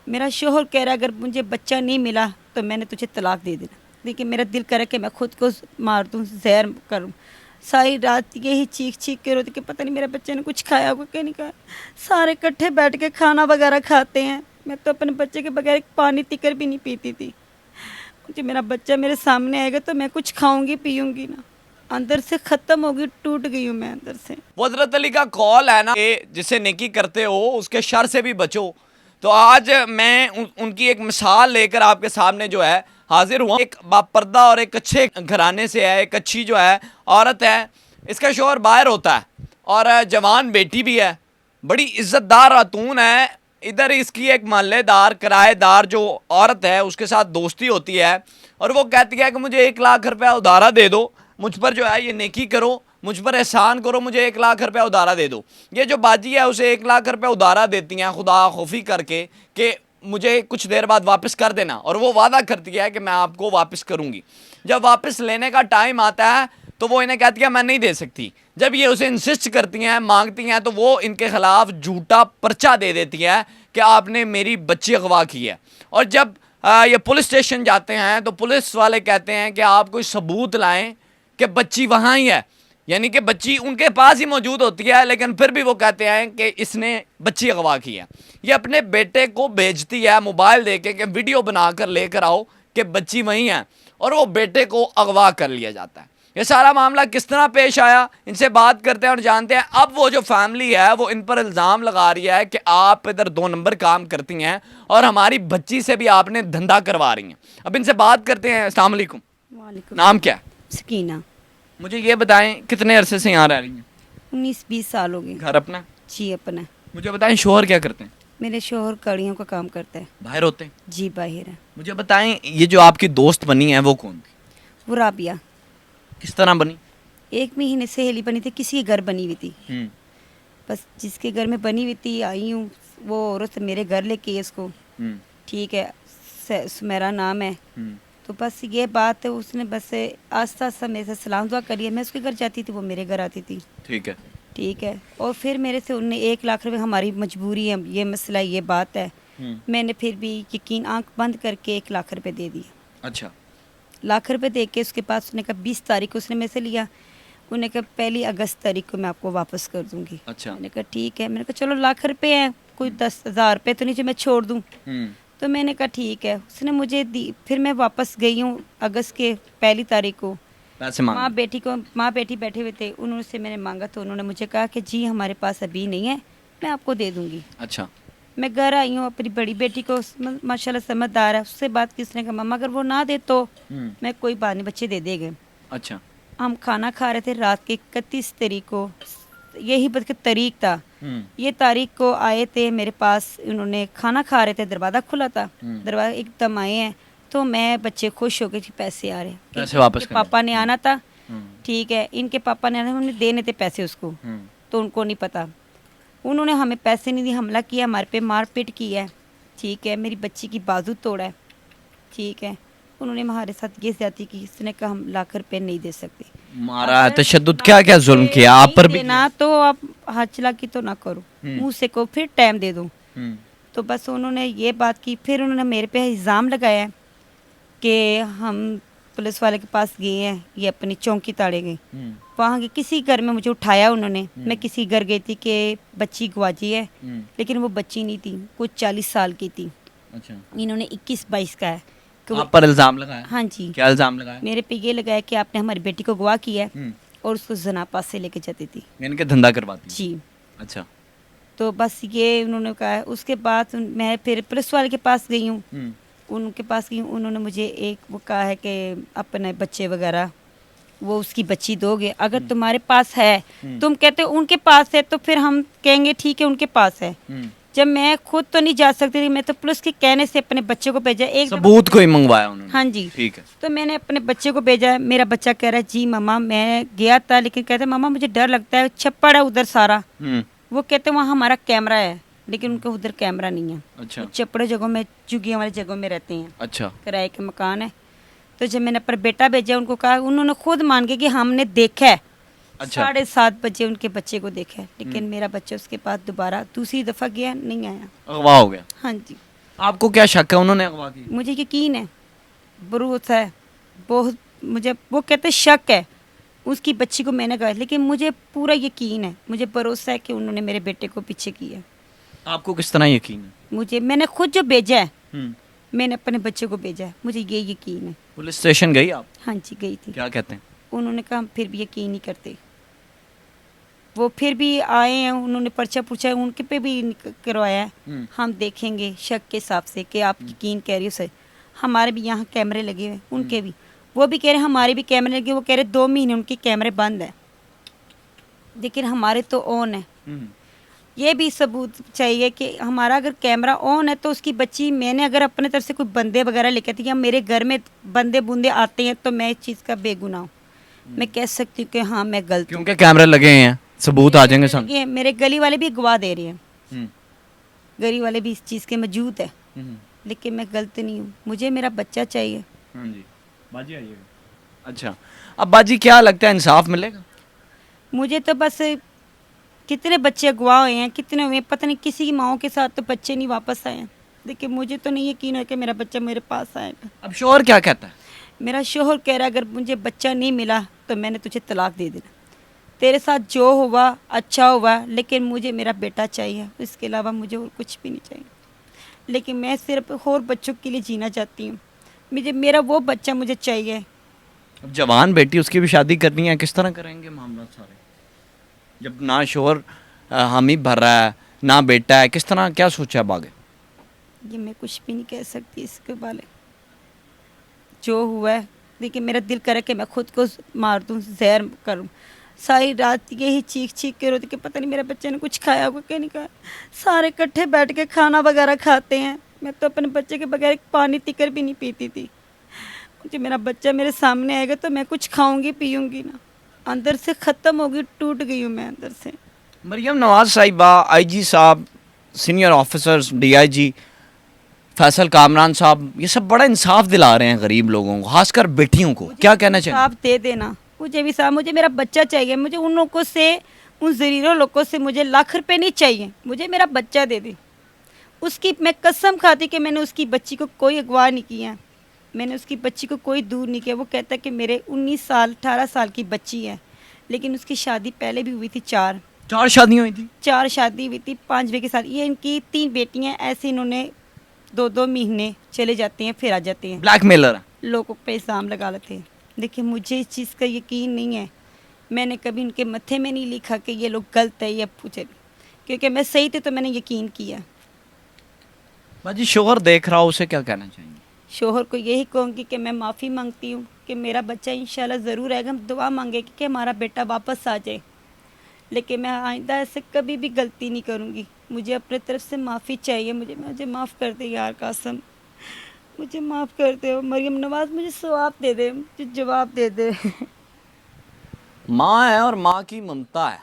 मेरा शोहर कह रहा है अगर मुझे बच्चा नहीं मिला तो मैंने तुझे तलाक दे देना। लेकिन मेरा दिल करे कि मैं खुद को मार दूँ, जहर करूँ। सारी रात यही चीख चीख के रोती कि पता नहीं मेरे बच्चे ने कुछ खाया होगा कि नहीं खाया। सारे इकट्ठे बैठ के खाना वगैरह खाते हैं, मैं तो अपने बच्चे के बगैर पानी तिकर भी नहीं पीती थी। मुझे मेरा बच्चा मेरे सामने आएगा तो मैं कुछ खाऊंगी पीऊंगी ना, अंदर से ख़त्म होगी, टूट गई हूँ मैं अंदर से। वो हजरत अली का कॉल है ना कि जिसे नेकी करते हो उसके शर से भी बचो। तो आज मैं उनकी एक मिसाल लेकर आपके सामने जो है हाजिर हुआ। एक बापर्दा और एक अच्छे घराने से है, एक अच्छी जो है औरत है, इसका शौहर बाहर होता है और जवान बेटी भी है, बड़ी इज्जतदार खातून है। इधर इसकी एक मोहल्लेदार किराएदार जो औरत है उसके साथ दोस्ती होती है और वो कहती है कि मुझे 1 लाख रुपया उधारा दे दो, मुझ पर जो है ये नेकी करो, मुझ पर एहसान करो, मुझे 1 लाख रुपया उधारा दे दो। ये जो बाजी है उसे 1 लाख रुपया उधारा देती हैं खुदा खौफी करके कि मुझे कुछ देर बाद वापस कर देना, और वो वादा करती है कि मैं आपको वापस करूँगी। जब वापस लेने का टाइम आता है तो वो इन्हें कहती है मैं नहीं दे सकती। जब ये उसे इंसिस्ट करती हैं, मांगती हैं, तो वो इनके खिलाफ झूठा पर्चा दे देती है कि आपने मेरी बच्ची अगवा की है। और जब ये पुलिस स्टेशन जाते हैं तो पुलिस वाले कहते हैं कि आप कोई सबूत लाएं कि बच्ची वहाँ ही है, यानी कि बच्ची उनके पास ही मौजूद होती है, लेकिन फिर भी वो कहते हैं कि इसने बच्ची अगवा की है। ये अपने बेटे को भेजती है मोबाइल दे के कि वीडियो बनाकर लेकर आओ कि बच्ची वहीं है, और वो बेटे को अगवा कर लिया जाता है। ये सारा मामला किस तरह पेश आया, इनसे बात करते हैं और जानते हैं। अब वो जो फैमिली है वो इन पर इल्ज़ाम लगा रही है कि आप इधर 2 नंबर काम करती हैं और हमारी बच्ची से भी आपने धंधा करवा रही हैं। अब इनसे बात करते हैं। अस्सलाम वालेकुम। वालेकुम। नाम क्या है? सकीना। मुझे ये बताएं कितने अरसे से यहाँ रह रही हैं? 19-20 साल हो गए। घर अपना? जी अपना। मुझे बताएं शोहर क्या करते हैं? मेरे शोहर कड़ियों का काम करता है। बाहर होते हैं? जी बाहर है। मुझे बताएं ये जो आपकी दोस्त बनी है वो कौन थी? वो राबिया। किस तरह बनी? 1 महीने से सहेली बनी थी, किसी के घर बनी हुई थी। बस जिसके घर में बनी हुई थी आई हूँ, वो औरत मेरे घर लेके आई इसको। ठीक है, सुमेरा नाम है। तो बस ये बात है, उसने बस आस्ता आस्ता मेरे से सलाम दुआ करी है। मैं उसके घर जाती थी, वो मेरे घर आती थी। ठीक है। ठीक है, और फिर मेरे से उनने 1 लाख रुपए, हमारी मजबूरी है, ये मसला, ये बात है। मैंने फिर भी यकीन आंख बंद करके 1 लाख रुपए दे दिए। अच्छा। 1 लाख रुपए दे के उसके पास उसने कहा 20 तारीख को उसने मेरे से लिया। उन्होंने कहा 1 अगस्त तारीख को मैं आपको वापस कर दूंगी। अच्छा। मैंने कहा ठीक है। मैंने कहा चलो 1 लाख रुपए हैं, कोई 10,000 रुपये तो नहीं जो मैं छोड़ दूँ। तो मैंने कहा ठीक है, उसने मुझे दी। फिर मैं वापस गई हूँ अगस्त के 1 तारीख को। पैसे माँ बेटी बैठे हुए थे, उन्होंने से मैंने मांगा तो उन्होंने मुझे कहा कि जी हमारे पास अभी नहीं है, मैं आपको दे दूंगी। अच्छा। मैं घर आई हूँ, अपनी बड़ी बेटी को माशाल्लाह समझदार है, उससे बात की। उसने कहा मम्मा अगर वो ना दे तो मैं कोई बात नहीं, बच्चे दे देंगे। अच्छा। हम खाना खा रहे थे रात के 31 तारीख को, यही बल्कि तारीख था। ये तारीख को आए थे मेरे पास, उन्होंने खाना खा रहे थे, दरवाज़ा खुला था। दरवाज़ा एकदम आए हैं तो मैं, बच्चे खुश हो गए कि पैसे आ रहे हैं, पैसे वापस पापा ने आना था। ठीक है, इनके पापा ने आना, उन्होंने देने थे पैसे उसको, तो उनको नहीं पता। उन्होंने हमें पैसे नहीं दिए, हमला किया, हमारे पे मारपीट की है। ठीक है, मेरी बच्ची की बाजू तोड़ा है। ठीक है, उन्होंने हमारे साथ ये ज्यादती की। इसने कहा हम 1 लाख रुपए नहीं दे सकते। मारा, तशद्दुद, क्या क्या जुल्म किया आप पर भी? ना तो आप हाथ चलाकी तो ना करो, मुंह से को फिर टाइम दे दो। तो बस उन्होंने ये बात की। फिर उन्होंने मेरे पे इल्ज़ाम लगाया कि हम पुलिस वाले के पास गए हैं, ये अपनी चौकी ताड़े गए। वहाँ के किसी घर में मुझे उठाया उन्होंने। मैं किसी घर गई थी कि बच्ची गवाजी है, लेकिन वो बच्ची नहीं थी, कुछ 40 साल की थी। अच्छा। इन्होंने 21-22 का है। आप पर इल्ज़ाम लगाया? हाँ जी। क्या इल्ज़ाम लगाया? मेरे पे ये लगाया कि आपने हमारी बेटी को गवाह किया है और उसको जना पास से लेके जाती थी। इनके धंधा करवाती? जी। अच्छा। तो बस ये उन्होंने कहा। उसके बाद मैं फिर पुलिस वाले के पास गई हूँ, उनके पास गई हूँ। उन्होंने मुझे एक वो कहा है कि अपने बच्चे वगैरह वो उसकी बच्ची दोगे, अगर तुम्हारे पास है। तुम कहते हो उनके पास है तो फिर हम कहेंगे ठीक है उनके पास है। जब मैं खुद तो नहीं जा सकती थी, मैं तो पुलिस के कहने से अपने बच्चे को भेजा। एक सबूत कोई मंगवाया उन्होंने? हाँ जी। ठीक है। तो मैंने अपने बच्चे को भेजा। मेरा बच्चा कह रहा है जी मम्मा मैं गया था, लेकिन कहते मम्मा मुझे डर लगता है, छप्पड़ है उधर सारा। वो कहते वहाँ हमारा कैमरा है, लेकिन उनके उधर कैमरा नहीं है। अच्छा। छप्पड़े जगहों में, झुग्गियों वाली जगहों में रहते हैं। अच्छा। किराए के मकान है। तो जब मैंने अपना बेटा भेजा, उनको कहा, उन्होंने खुद मान के कि हमने देखा है। अच्छा। 7:30 बजे उनके बच्चे को देखा है, लेकिन मेरा बच्चा उसके पास दोबारा दूसरी दफा गया नहीं आया। अगवा हो गया? हाँ जी। आपको क्या शक है उन्होंने अगवा की? मुझे यकीन है, भरोसा है बहुत। मुझे वो कहते शक है, उसकी बच्ची को मैंने कहा, लेकिन मुझे पूरा यकीन है, मुझे भरोसा है कि उन्होंने मेरे बेटे को पीछे किया। आपको किस तरह यकीन है? मैंने खुद जो भेजा है, हम्म। मैंने अपने बच्चे को भेजा है, मुझे ये यकीन है। पुलिस स्टेशन गई आप? हाँ जी गई थी। क्या कहते हैं? उन्होंने कहा हम फिर भी यकीन नहीं करते। वो फिर भी आए हैं, उन्होंने पर्चा पूछा है, उनके पे भी करवाया है। हम देखेंगे शक के हिसाब से कि आप यकीन कह रही हो सर। हमारे भी यहाँ कैमरे लगे हुए, उनके भी, वो भी कह रहे हैं हमारे भी कैमरे लगे। वो कह रहे 2 महीने उनके कैमरे बंद है, लेकिन हमारे तो ऑन है। ये भी सबूत चाहिए कि हमारा अगर कैमरा ऑन है तो उसकी बच्ची, मैंने अगर अपने तरफ से कोई बंदे वगैरह लेके आती या मेरे घर में बंदे बूंदे आते हैं तो मैं इस चीज़ का बेगुनाह हूँ। मैं कह सकती हूँ कि हाँ मैं गलत हूँ। क्योंकि कैमरे लगे हैं, सबूत आ जाएंगे सामने। ये मेरे गली वाले भी गवाह दे रहे हैं, गली वाले भी इस चीज़ के मौजूद है, लेकिन मैं गलत नहीं हूँ। मुझे मेरा बच्चा चाहिए। हाँ जी, बाजी आइएगा। अच्छा, अब बाजी क्या लगता है, इंसाफ मिलेगा? मुझे तो बस, कितने बच्चे अगवा हुए हैं, कितने हुए पता नहीं, किसी की माओ के साथ तो बच्चे नहीं वापस आए हैं, लेकिन मुझे तो नहीं यकीन है कि मेरा बच्चा मेरे पास आएगा। अब शोहर क्या कहता है? मेरा शोहर कह रहा है अगर मुझे बच्चा नहीं मिला तो मैंने तुझे तलाक दे देना। तेरे साथ जो हुआ अच्छा हुआ, लेकिन मुझे मेरा बेटा चाहिए, इसके अलावा मुझे और कुछ भी नहीं चाहिए। लेकिन मैं सिर्फ और बच्चों के लिए जीना चाहती हूँ, मुझे मेरा वो बच्चा मुझे चाहिए। अब जवान बेटी, उसकी भी शादी करनी है, किस तरह करेंगे मामला सारे, जब ना शोहर हामी भर रहा है ना बेटा है? किस तरह, क्या सोचा है आगे? ये मैं कुछ भी नहीं कह सकती इसके बारे, जो हुआ है। देखिए मेरा दिल करे कि मैं खुद को मार दूँ, जहर करूँ। सारी रात यही चीख चीख के रोती कि पता नहीं मेरे बच्चे ने कुछ खाया होगा क्या नहीं खाया। सारे इकट्ठे बैठ के खाना वगैरह खाते हैं, मैं तो अपने बच्चे के बगैर पानी तिकर भी नहीं पीती थी। मुझे मेरा बच्चा मेरे सामने आएगा तो मैं कुछ खाऊंगी पीऊंगी ना। अंदर से ख़त्म होगी, टूट गई हूँ मैं अंदर से। मरियम नवाज साहिबा, आईजी साहब, senior officers, DIG Faisal Kamran साहब, ये सब बड़ा इंसाफ दिला रहे हैं गरीब लोगों को, खासकर बेटियों को। क्या कहना चाहिए? आप दे देना मुझे भी साहब, मुझे मेरा बच्चा चाहिए। मुझे उन लोगों से, उन ज़रीरों लोगों से मुझे लाख रुपए नहीं चाहिए, मुझे मेरा बच्चा दे दे। उसकी मैं कसम खाती कि मैंने उसकी बच्ची को कोई अगवा नहीं किया, मैंने उसकी बच्ची को कोई दूर नहीं किया। वो कहता है कि मेरे 19 साल 18 साल की बच्ची है, लेकिन उसकी शादी पहले भी हुई थी, 4 शादियाँ हुई थी। 4 शादी हुई थी 5वें के साथ। ये इनकी 3 बेटियां, ऐसे इन्होंने 2-2 महीने चले जाते हैं फिर आ जाते हैं, ब्लैकमेलर। लोगों पे इल्ज़ाम लगा लेते हैं। देखिए मुझे इस चीज़ का यकीन नहीं है, मैंने कभी उनके मत्थे में नहीं लिखा कि ये लोग गलत है या पूछे, क्योंकि मैं सही थी तो मैंने यकीन किया। बाजी शोहर देख रहा हो, उसे क्या कहना चाहिए? शोहर को यही कहूँगी कि मैं माफ़ी मांगती हूँ कि मेरा बच्चा इंशाल्लाह ज़रूर आएगा। हम दुआ मांगेंगे कि हमारा बेटा वापस आ जाए, लेकिन मैं आइंदा ऐसे कभी भी गलती नहीं करूँगी। मुझे अपने तरफ से माफ़ी चाहिए, मुझे माफ़ कर दे यार कासम, मुझे माफ़ कर दे। मरियम नवाज़ मुझे सवाब दे दे, मुझे जवाब दे दे। माँ है और माँ की ममता है,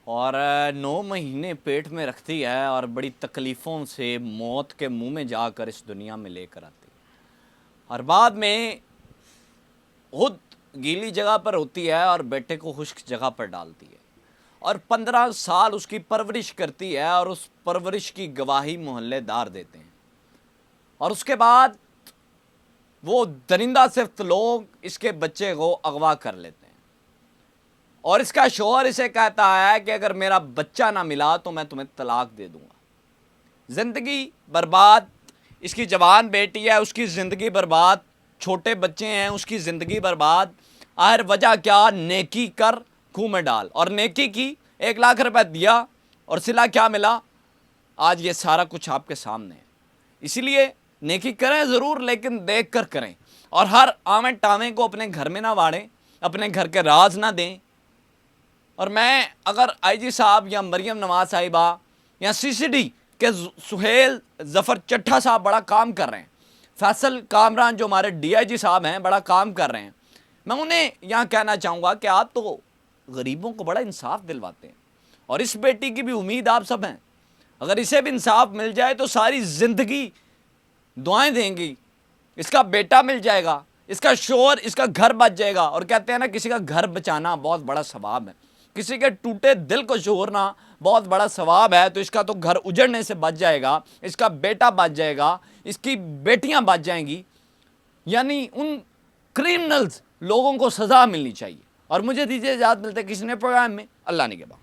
और 9 महीने पेट में रखती है और बड़ी तकलीफ़ों से मौत के मुंह में जाकर इस दुनिया में लेकर आती है, और बाद में खुद गीली जगह पर होती है और बेटे को खुश्क जगह पर डालती है, और 15 साल उसकी परवरिश करती है, और उस परवरिश की गवाही मोहल्लेदार देते हैं। और उसके बाद वो दरिंदा सिर्फ लोग इसके बच्चे को अगवा कर लेते हैं, और इसका शोहर इसे कहता है कि अगर मेरा बच्चा ना मिला तो मैं तुम्हें तलाक दे दूंगा। ज़िंदगी बर्बाद, इसकी जवान बेटी है उसकी ज़िंदगी बर्बाद, छोटे बच्चे हैं उसकी ज़िंदगी बर्बाद। आखिर वजह क्या? नेकी कर खूह में डाल, और नेकी की 1 लाख रुपए दिया और सिला क्या मिला? आज ये सारा कुछ आपके सामने है। इसीलिए नेकी करें ज़रूर, लेकिन देख कर करें, और हर आवे टावे को अपने घर में ना वाड़ें, अपने घर के राज ना दें। और मैं अगर आईजी साहब या मरियम नवाज साहिबा या सीसीडी के सुहेल ज़फ़र चट्ठा साहब बड़ा काम कर रहे हैं, फैसल कामरान जो हमारे डीआईजी साहब हैं बड़ा काम कर रहे हैं, मैं उन्हें यहाँ कहना चाहूँगा कि आप तो गरीबों को बड़ा इंसाफ दिलवाते हैं, और इस बेटी की भी उम्मीद आप सब हैं। अगर इसे भी इंसाफ मिल जाए तो सारी ज़िंदगी दुआएं देंगी, इसका बेटा मिल जाएगा, इसका शोहर, इसका घर बच जाएगा। और कहते हैं ना, किसी का घर बचाना बहुत बड़ा सवाब है। किसी के टूटे दिल को छोड़ना बहुत बड़ा सवाब है। तो इसका तो घर उजड़ने से बच जाएगा, इसका बेटा बच जाएगा, इसकी बेटियां बच जाएंगी। यानी उन क्रिमिनल्स लोगों को सजा मिलनी चाहिए। और मुझे दीजिए इजाज़त, मिलते किसी नए प्रोग्राम में। अल्लाह ने के बाद।